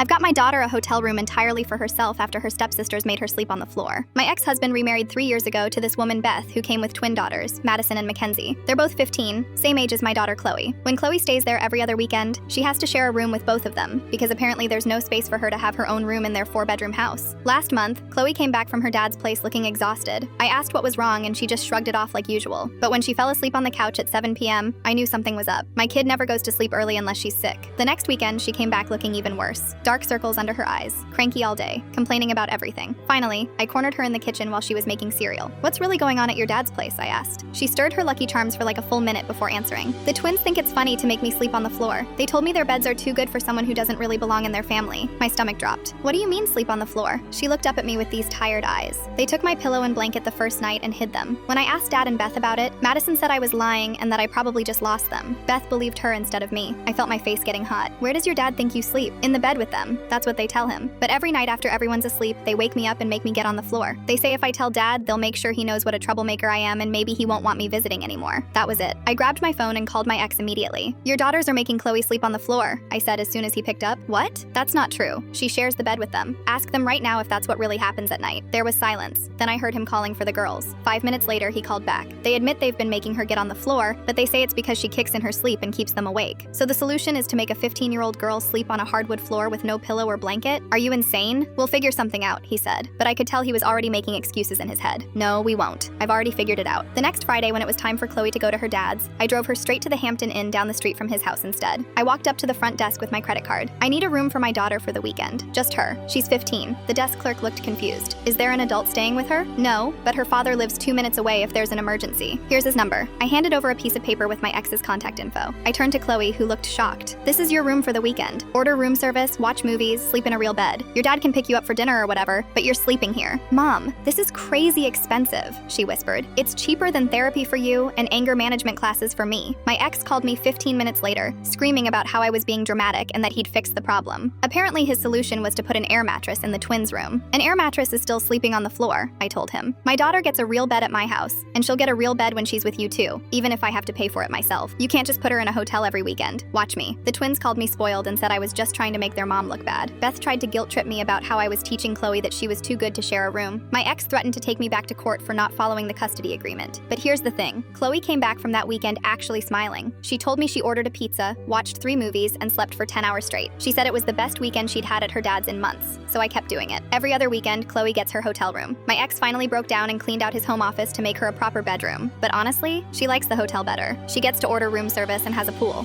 I've got my daughter a hotel room entirely for herself after her stepsisters made her sleep on the floor. My ex-husband remarried 3 years ago to this woman Beth, who came with twin daughters, Madison and Mackenzie. They're both 15, same age as my daughter Chloe. When Chloe stays there every other weekend, she has to share a room with both of them, because apparently there's no space for her to have her own room in their 4-bedroom house. Last month, Chloe came back from her dad's place looking exhausted. I asked what was wrong and she just shrugged it off like usual. But when she fell asleep on the couch at 7 p.m., I knew something was up. My kid never goes to sleep early unless she's sick. The next weekend, she came back looking even worse. Dark circles under her eyes, cranky all day, complaining about everything. Finally, I cornered her in the kitchen while she was making cereal. "What's really going on at your dad's place?" I asked. She stirred her Lucky Charms for like a full minute before answering. "The twins think it's funny to make me sleep on the floor. They told me their beds are too good for someone who doesn't really belong in their family." My stomach dropped. "What do you mean sleep on the floor?" She looked up at me with these tired eyes. "They took my pillow and blanket the first night and hid them. When I asked Dad and Beth about it, Madison said I was lying and that I probably just lost them. Beth believed her instead of me." I felt my face getting hot. "Where does your dad think you sleep?" "In the bed with them. That's what they tell him. But every night after everyone's asleep, they wake me up and make me get on the floor. They say if I tell Dad, they'll make sure he knows what a troublemaker I am and maybe he won't want me visiting anymore." That was it. I grabbed my phone and called my ex immediately. "Your daughters are making Chloe sleep on the floor," I said as soon as he picked up. "What? That's not true. She shares the bed with them. Ask them right now if that's what really happens at night." There was silence. Then I heard him calling for the girls. 5 minutes later, he called back. They admit they've been making her get on the floor, but they say it's because she kicks in her sleep and keeps them awake. So the solution is to make a 15-year-old girl sleep on a hardwood floor with no pillow or blanket? Are you insane? "We'll figure something out," he said. But I could tell he was already making excuses in his head. "No, we won't. I've already figured it out." The next Friday, when it was time for Chloe to go to her dad's, I drove her straight to the Hampton Inn down the street from his house instead. I walked up to the front desk with my credit card. "I need a room for my daughter for the weekend. Just her. She's 15. The desk clerk looked confused. "Is there an adult staying with her?" "No, but her father lives 2 minutes away if there's an emergency. Here's his number." I handed over a piece of paper with my ex's contact info. I turned to Chloe, who looked shocked. "This is your room for the weekend. Order room service, watch movies, sleep in a real bed. Your dad can pick you up for dinner or whatever, but you're sleeping here." "Mom, this is crazy expensive," she whispered. "It's cheaper than therapy for you and anger management classes for me." My ex called me 15 minutes later, screaming about how I was being dramatic and that he'd fix the problem. Apparently his solution was to put an air mattress in the twins' room. "An air mattress is still sleeping on the floor," I told him. "My daughter gets a real bed at my house, and she'll get a real bed when she's with you too, even if I have to pay for it myself. You can't just put her in a hotel every weekend. Watch me." The twins called me spoiled and said I was just trying to make their mom look bad. Beth tried to guilt trip me about how I was teaching Chloe that she was too good to share a room. My ex threatened to take me back to court for not following the custody agreement. But here's the thing. Chloe came back from that weekend actually smiling. She told me she ordered a pizza, watched 3 movies, and slept for 10 hours straight. She said it was the best weekend she'd had at her dad's in months, so I kept doing it. Every other weekend, Chloe gets her hotel room. My ex finally broke down and cleaned out his home office to make her a proper bedroom. But honestly, she likes the hotel better. She gets to order room service and has a pool.